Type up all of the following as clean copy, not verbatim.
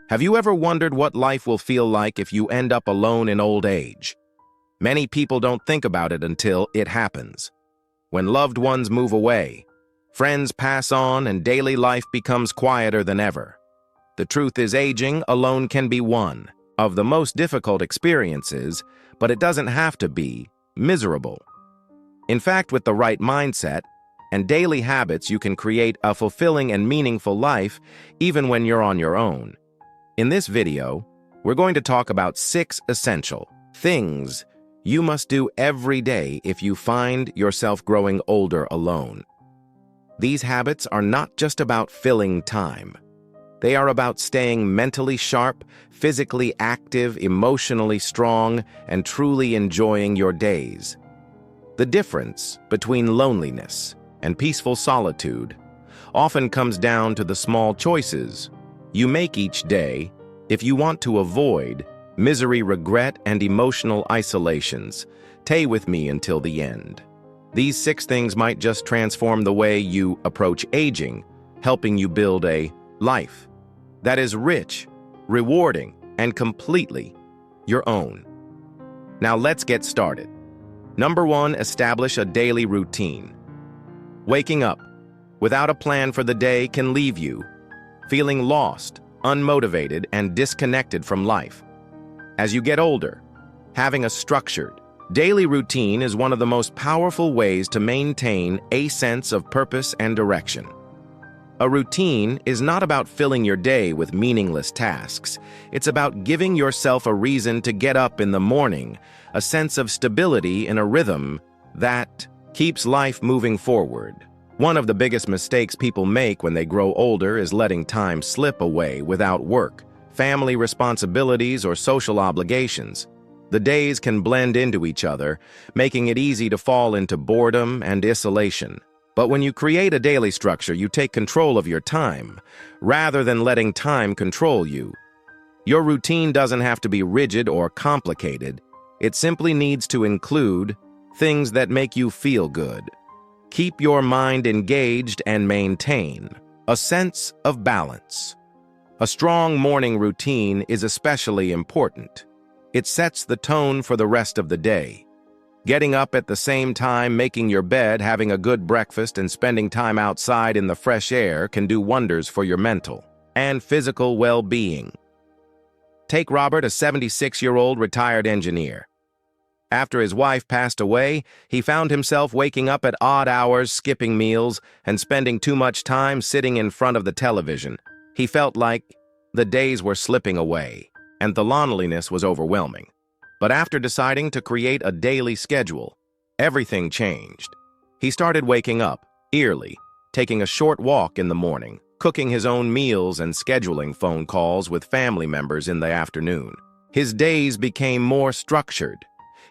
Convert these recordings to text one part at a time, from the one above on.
Have you ever wondered what life will feel like if you end up alone in old age? Many people don't think about it until it happens. When loved ones move away, friends pass on, and daily life becomes quieter than ever. The truth is, aging alone can be one of the most difficult experiences, but it doesn't have to be miserable. In fact, with the right mindset and daily habits, you can create a fulfilling and meaningful life even when you're on your own. In this video, we're going to talk about 6 essential things you must do every day if you find yourself growing older alone. These habits are not just about filling time. They are about staying mentally sharp, physically active, emotionally strong, and truly enjoying your days. The difference between loneliness and peaceful solitude often comes down to the small choices you make each day if you want to avoid misery, regret, and emotional isolations. Stay with me until the end. These 6 things might just transform the way you approach aging, helping you build a life that is rich, rewarding, and completely your own. Now let's get started. Number 1, establish a daily routine. Waking up without a plan for the day can leave you feeling lost, unmotivated, and disconnected from life. As you get older, having a structured daily routine is one of the most powerful ways to maintain a sense of purpose and direction. A routine is not about filling your day with meaningless tasks. It's about giving yourself a reason to get up in the morning, a sense of stability in a rhythm that keeps life moving forward. One of the biggest mistakes people make when they grow older is letting time slip away without work, family responsibilities, or social obligations. The days can blend into each other, making it easy to fall into boredom and isolation. But when you create a daily structure, you take control of your time, rather than letting time control you. Your routine doesn't have to be rigid or complicated. It simply needs to include things that make you feel good. Keep your mind engaged and maintain a sense of balance. A strong morning routine is especially important. It sets the tone for the rest of the day. Getting up at the same time, making your bed, having a good breakfast, and spending time outside in the fresh air can do wonders for your mental and physical well-being. Take Robert, a 76-year-old retired engineer. After his wife passed away, he found himself waking up at odd hours, skipping meals, and spending too much time sitting in front of the television. He felt like the days were slipping away, and the loneliness was overwhelming. But after deciding to create a daily schedule, everything changed. He started waking up early, taking a short walk in the morning, cooking his own meals, and scheduling phone calls with family members in the afternoon. His days became more structured.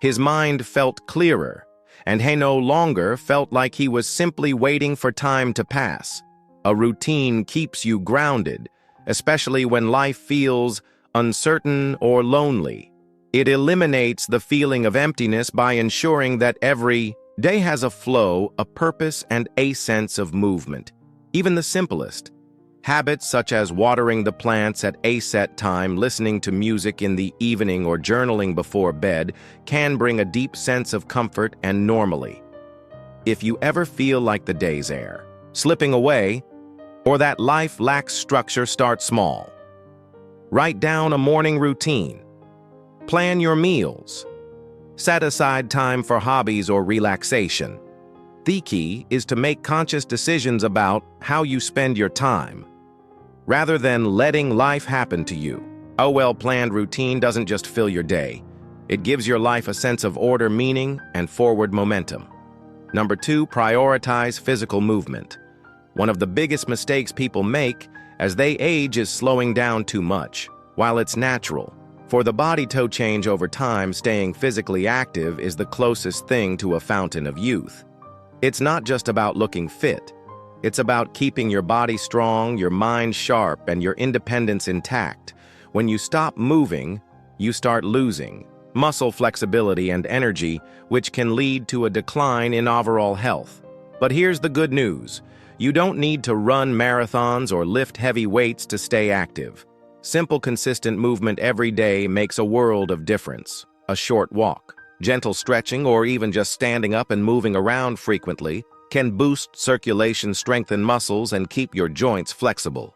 His mind felt clearer, and he no longer felt like he was simply waiting for time to pass. A routine keeps you grounded, especially when life feels uncertain or lonely. It eliminates the feeling of emptiness by ensuring that every day has a flow, a purpose, and a sense of movement. Even the simplest habits, such as watering the plants at a set time, listening to music in the evening, or journaling before bed, can bring a deep sense of comfort and normalcy. If you ever feel like the day's air slipping away, or that life lacks structure, start small. Write down a morning routine. Plan your meals. Set aside time for hobbies or relaxation. The key is to make conscious decisions about how you spend your time, rather than letting life happen to you. A well-planned routine doesn't just fill your day. It gives your life a sense of order, meaning, and forward momentum. Number 2, prioritize physical movement. One of the biggest mistakes people make as they age is slowing down too much. While it's natural for the body to change over time, staying physically active is the closest thing to a fountain of youth. It's not just about looking fit. It's about keeping your body strong, your mind sharp, and your independence intact. When you stop moving, you start losing muscle flexibility and energy, which can lead to a decline in overall health. But here's the good news. You don't need to run marathons or lift heavy weights to stay active. Simple, consistent movement every day makes a world of difference. A short walk, gentle stretching, or even just standing up and moving around frequently can boost circulation, strengthen muscles, and keep your joints flexible.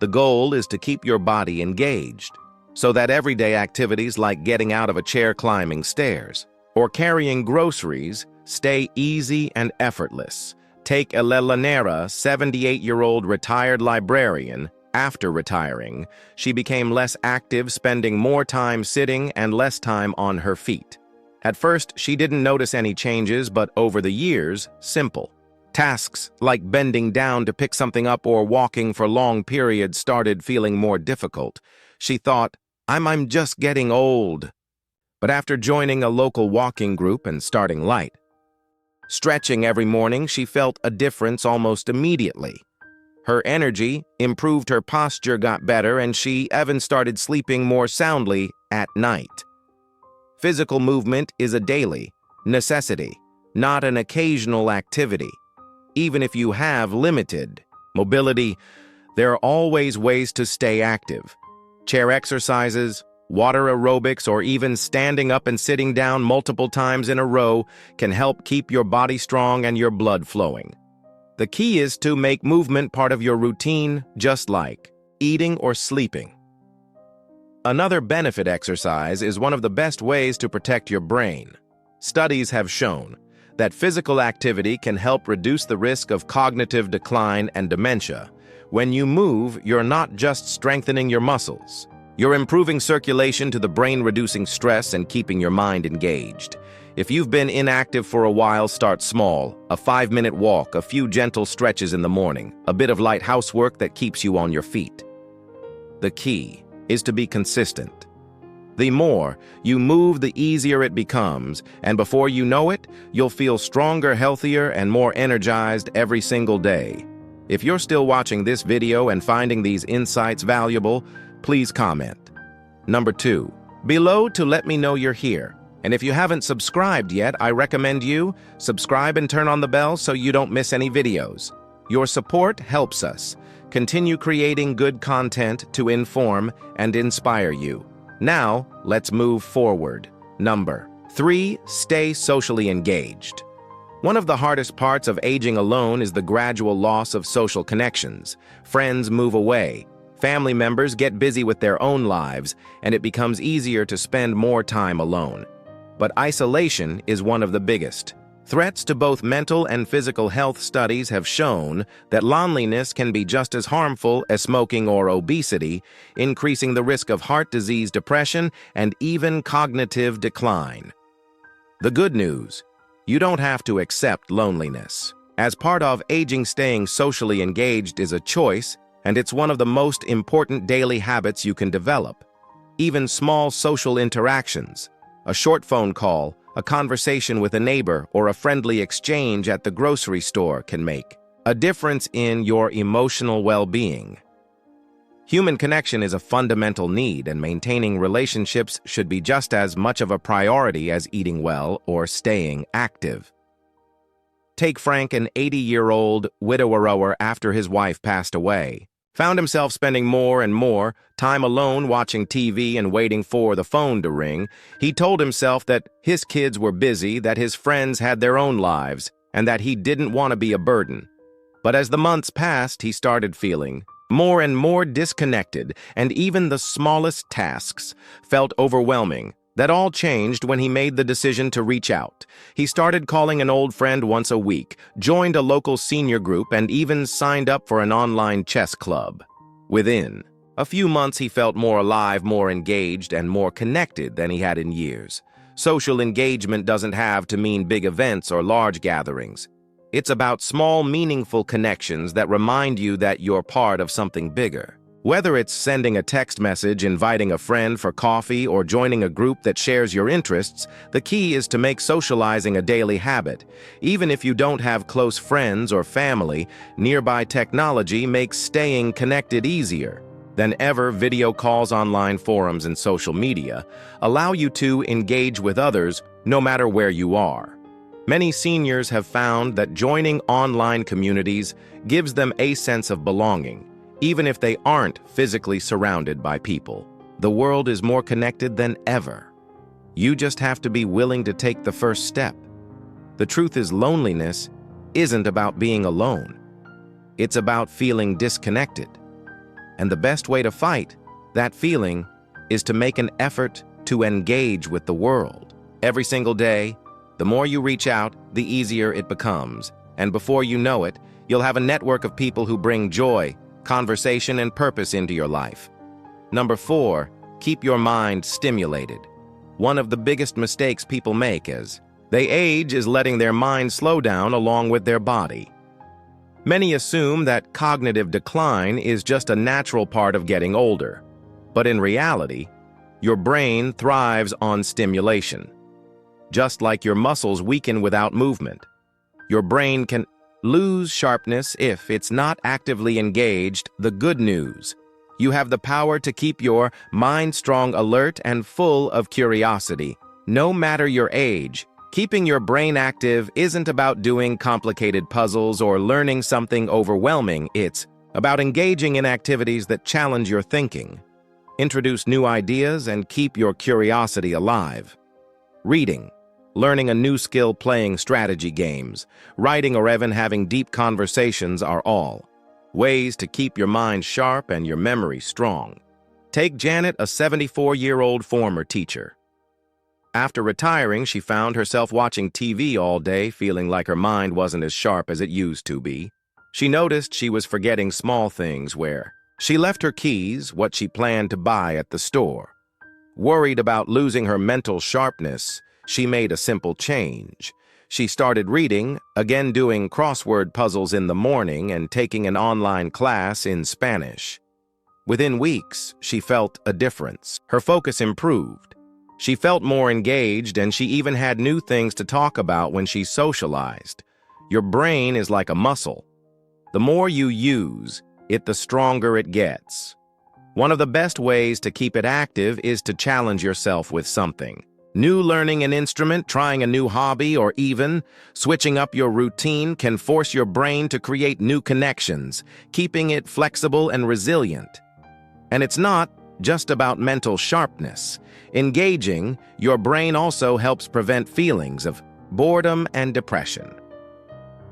The goal is to keep your body engaged, so that everyday activities like getting out of a chair, climbing stairs, or carrying groceries stay easy and effortless. Take Elelanera, 78-year-old retired librarian. After retiring, she became less active, spending more time sitting and less time on her feet. At first, she didn't notice any changes, but over the years, simple tasks like bending down to pick something up or walking for long periods started feeling more difficult. She thought, I'm just getting old. But after joining a local walking group and starting light, stretching every morning, she felt a difference almost immediately. Her energy improved, her posture got better, and she even started sleeping more soundly at night. Physical movement is a daily necessity, not an occasional activity. Even if you have limited mobility, there are always ways to stay active. Chair exercises, water aerobics, or even standing up and sitting down multiple times in a row can help keep your body strong and your blood flowing. The key is to make movement part of your routine, just like eating or sleeping. Another benefit: exercise is one of the best ways to protect your brain. Studies have shown that physical activity can help reduce the risk of cognitive decline and dementia. When you move, you're not just strengthening your muscles. You're improving circulation to the brain, reducing stress, and keeping your mind engaged. If you've been inactive for a while, start small. A 5-minute walk, a few gentle stretches in the morning, a bit of light housework that keeps you on your feet. The key is to be consistent. The more you move, the easier it becomes, and before you know it, you'll feel stronger, healthier, and more energized every single day. If you're still watching this video and finding these insights valuable, please comment. Number 2, below to let me know you're here. And if you haven't subscribed yet, I recommend you subscribe and turn on the bell so you don't miss any videos. Your support helps us continue creating good content to inform and inspire you. Now, let's move forward. Number 3, stay socially engaged. One of the hardest parts of aging alone is the gradual loss of social connections. Friends move away, family members get busy with their own lives, and it becomes easier to spend more time alone. But isolation is one of the biggest threats to both mental and physical health. Studies have shown that loneliness can be just as harmful as smoking or obesity, increasing the risk of heart disease, depression, and even cognitive decline. The good news: you don't have to accept loneliness. As part of aging, staying socially engaged is a choice, and it's one of the most important daily habits you can develop. Even small social interactions, a short phone call, a conversation with a neighbor, or a friendly exchange at the grocery store can make a difference in your emotional well-being. Human connection is a fundamental need, and maintaining relationships should be just as much of a priority as eating well or staying active. Take Frank, an 80-year-old widower. After his wife passed away, found himself spending more and more time alone, watching TV and waiting for the phone to ring. He told himself that his kids were busy, that his friends had their own lives, and that he didn't want to be a burden. But as the months passed, he started feeling more and more disconnected, and even the smallest tasks felt overwhelming. That all changed when he made the decision to reach out. He started calling an old friend once a week, joined a local senior group, and even signed up for an online chess club. Within a few months, he felt more alive, more engaged, and more connected than he had in years. Social engagement doesn't have to mean big events or large gatherings. It's about small, meaningful connections that remind you that you're part of something bigger. Whether it's sending a text message, inviting a friend for coffee, or joining a group that shares your interests, the key is to make socializing a daily habit. Even if you don't have close friends or family, nearby technology makes staying connected easier than ever. Video calls, online forums, and social media allow you to engage with others no matter where you are. Many seniors have found that joining online communities gives them a sense of belonging. even if they aren't physically surrounded by people. The world is more connected than ever. You just have to be willing to take the first step. The truth is, loneliness isn't about being alone. It's about feeling disconnected. And the best way to fight that feeling is to make an effort to engage with the world. Every single day, the more you reach out, the easier it becomes. And before you know it, you'll have a network of people who bring joy, conversation, and purpose into your life. Number 4, keep your mind stimulated. One of the biggest mistakes people make as they age is letting their mind slow down along with their body. Many assume that cognitive decline is just a natural part of getting older. But in reality, your brain thrives on stimulation. Just like your muscles weaken without movement, your brain can lose sharpness if it's not actively engaged. The good news: you have the power to keep your mind strong, alert, and full of curiosity. No matter your age, keeping your brain active isn't about doing complicated puzzles or learning something overwhelming. It's about engaging in activities that challenge your thinking, introduce new ideas, and keep your curiosity alive. Reading, learning a new skill, playing strategy games, writing, or even having deep conversations are all ways to keep your mind sharp and your memory strong. Take Janet, a 74-year-old former teacher. After retiring, she found herself watching TV all day, feeling like her mind wasn't as sharp as it used to be. She noticed she was forgetting small things, where she left her keys, what she planned to buy at the store. Worried about losing her mental sharpness, she made a simple change. She started reading, again doing crossword puzzles in the morning, and taking an online class in Spanish. Within weeks, she felt a difference. Her focus improved. She felt more engaged, and she even had new things to talk about when she socialized. Your brain is like a muscle. The more you use it, the stronger it gets. One of the best ways to keep it active is to challenge yourself with something new. Learning an instrument, trying a new hobby, or even switching up your routine can force your brain to create new connections, keeping it flexible and resilient. And it's not just about mental sharpness. Engaging your brain also helps prevent feelings of boredom and depression.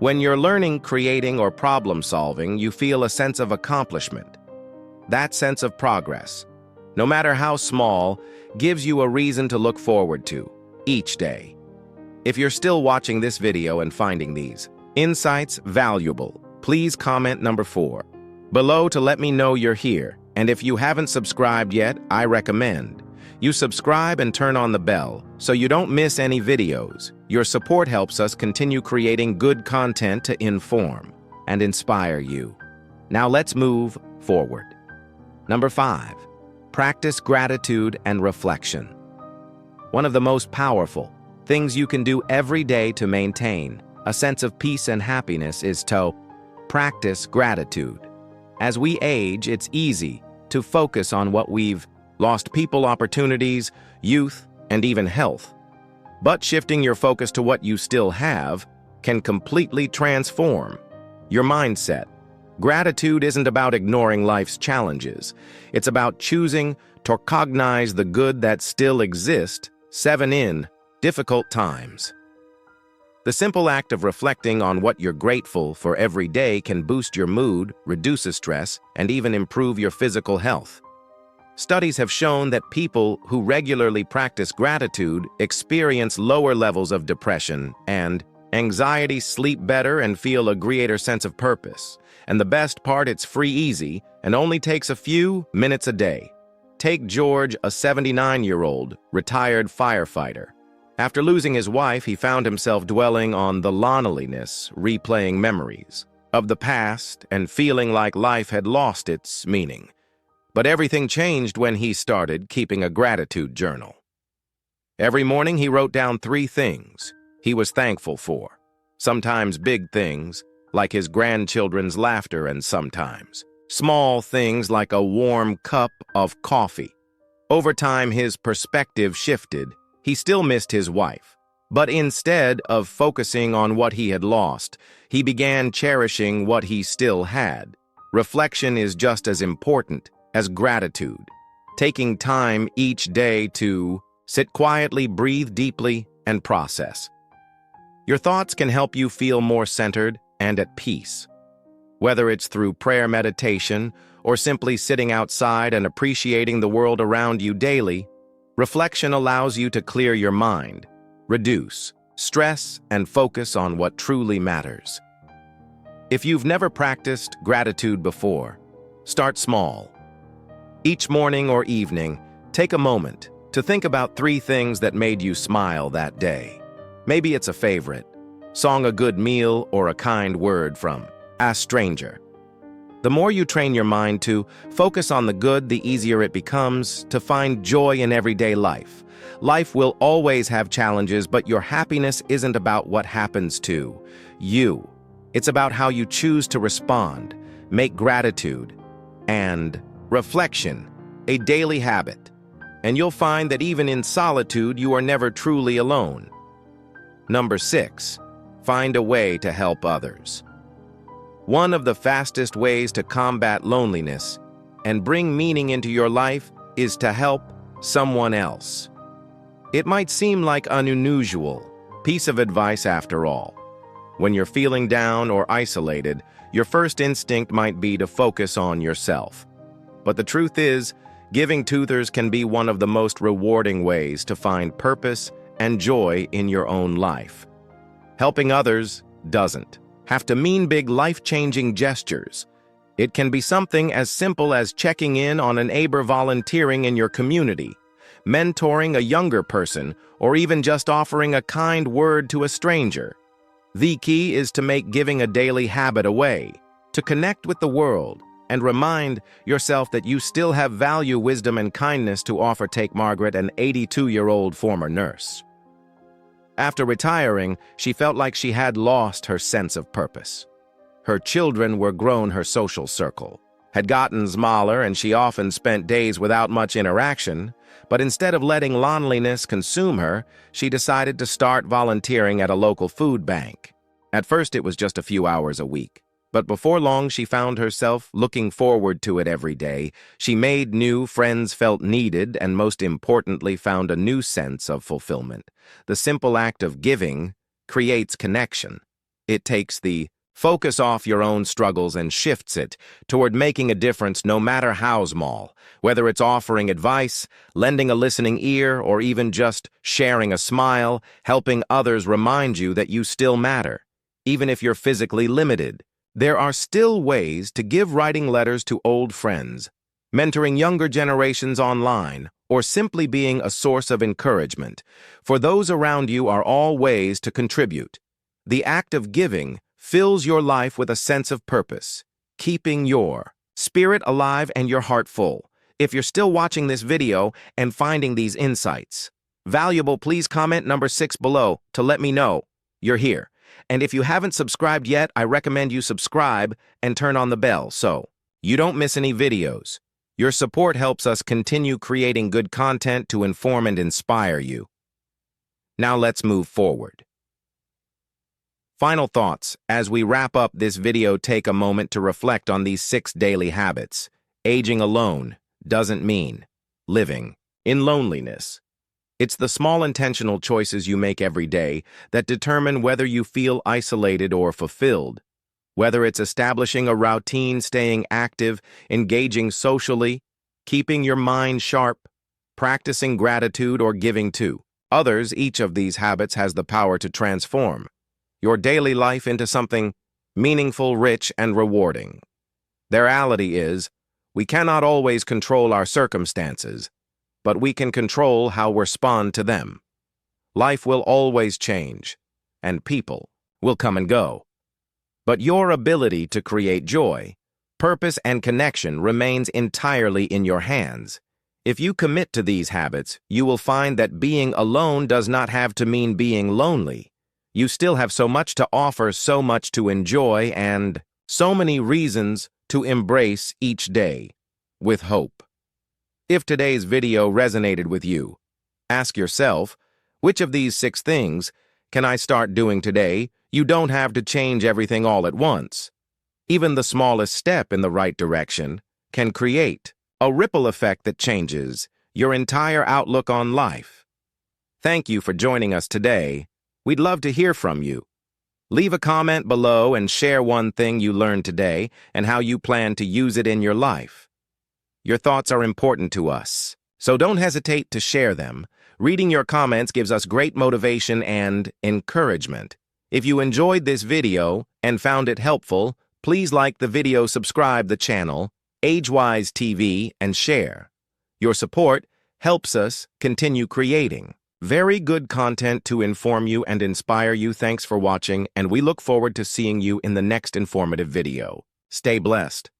When you're learning, creating, or problem solving, you feel a sense of accomplishment. That sense of progress, no matter how small, gives you a reason to look forward to each day. If you're still watching this video and finding these insights valuable, please comment number 4 below to let me know you're here. And if you haven't subscribed yet, I recommend you subscribe and turn on the bell so you don't miss any videos. Your support helps us continue creating good content to inform and inspire you. Now let's move forward. Number 5, practice gratitude and reflection. One of the most powerful things you can do every day to maintain a sense of peace and happiness is to practice gratitude. As we age, it's easy to focus on what we've lost: people, opportunities, youth, and even health. But shifting your focus to what you still have can completely transform your mindset. Gratitude isn't about ignoring life's challenges. It's about choosing to recognize the good that still exists, even in difficult times. The simple act of reflecting on what you're grateful for every day can boost your mood, reduce stress, and even improve your physical health. Studies have shown that people who regularly practice gratitude experience lower levels of depression and anxiety, sleep better, and feel a greater sense of purpose. And the best part, it's free, easy, and only takes a few minutes a day. Take George, a 79-year-old retired firefighter. After losing his wife, he found himself dwelling on the loneliness, replaying memories of the past, and feeling like life had lost its meaning. But everything changed when he started keeping a gratitude journal. Every morning he wrote down 3 things he was thankful for. Sometimes big things, like his grandchildren's laughter, and sometimes small things like a warm cup of coffee. Over time, his perspective shifted. He still missed his wife, but instead of focusing on what he had lost, he began cherishing what he still had. Reflection is just as important as gratitude. Taking time each day to sit quietly, breathe deeply, and process. Your thoughts can help you feel more centered and at peace. Whether it's through prayer meditation or simply sitting outside and appreciating the world around you daily, reflection allows you to clear your mind, reduce stress, and focus on what truly matters. If you've never practiced gratitude before, start small. Each morning or evening, take a moment to think about 3 things that made you smile that day. Maybe it's a favorite song, a good meal, or a kind word from a stranger. The more you train your mind to focus on the good, the easier it becomes to find joy in everyday life. Life will always have challenges, but your happiness isn't about what happens to you. It's about how you choose to respond, make gratitude and reflection a daily habit. And you'll find that even in solitude, you are never truly alone. Number 6, find a way to help others. One of the fastest ways to combat loneliness and bring meaning into your life is to help someone else. It might seem like an unusual piece of advice after all. When you're feeling down or isolated, your first instinct might be to focus on yourself. But the truth is, giving to others can be one of the most rewarding ways to find purpose and joy in your own life. Helping others doesn't have to mean big life-changing gestures. It can be something as simple as checking in on a neighbor, volunteering in your community, mentoring a younger person, or even just offering a kind word to a stranger. The key is to make giving a daily habit, a way to connect with the world and remind yourself that you still have value, wisdom, and kindness to offer. Take Margaret, an 82-year-old former nurse. After retiring, she felt like she had lost her sense of purpose. Her children were grown, her social circle had gotten smaller, and she often spent days without much interaction. But instead of letting loneliness consume her, she decided to start volunteering at a local food bank. At first, it was just a few hours a week. But before long, she found herself looking forward to it every day. She made new friends, felt needed, and most importantly, found a new sense of fulfillment. The simple act of giving creates connection. It takes the focus off your own struggles and shifts it toward making a difference, no matter how small. Whether it's offering advice, lending a listening ear, or even just sharing a smile, helping others remind you that you still matter. Even if you're physically limited, there are still ways to give: writing letters to old friends, mentoring younger generations online, or simply being a source of encouragement for those around you are all ways to contribute. The act of giving fills your life with a sense of purpose, keeping your spirit alive and your heart full. If you're still watching this video and finding these insights valuable, please comment number 6 below to let me know you're here. And if you haven't subscribed yet, I recommend you subscribe and turn on the bell so you don't miss any videos. Your support helps us continue creating good content to inform and inspire you. Now let's move forward. Final thoughts. As we wrap up this video, take a moment to reflect on these 6 daily habits. Aging alone doesn't mean living in loneliness. It's the small intentional choices you make every day that determine whether you feel isolated or fulfilled. Whether it's establishing a routine, staying active, engaging socially, keeping your mind sharp, practicing gratitude, or giving to others, each of these habits has the power to transform your daily life into something meaningful, rich, and rewarding. The reality is, we cannot always control our circumstances, but we can control how we respond to them. Life will always change, and people will come and go. But your ability to create joy, purpose, and connection remains entirely in your hands. If you commit to these habits, you will find that being alone does not have to mean being lonely. You still have so much to offer, so much to enjoy, and so many reasons to embrace each day with hope. If today's video resonated with you, ask yourself, which of these 6 things can I start doing today? You don't have to change everything all at once. Even the smallest step in the right direction can create a ripple effect that changes your entire outlook on life. Thank you for joining us today. We'd love to hear from you. Leave a comment below and share one thing you learned today and how you plan to use it in your life. Your thoughts are important to us, so don't hesitate to share them. Reading your comments gives us great motivation and encouragement. If you enjoyed this video and found it helpful, please like the video, subscribe the channel, AgeWise TV, and share. Your support helps us continue creating very good content to inform you and inspire you. Thanks for watching, and we look forward to seeing you in the next informative video. Stay blessed.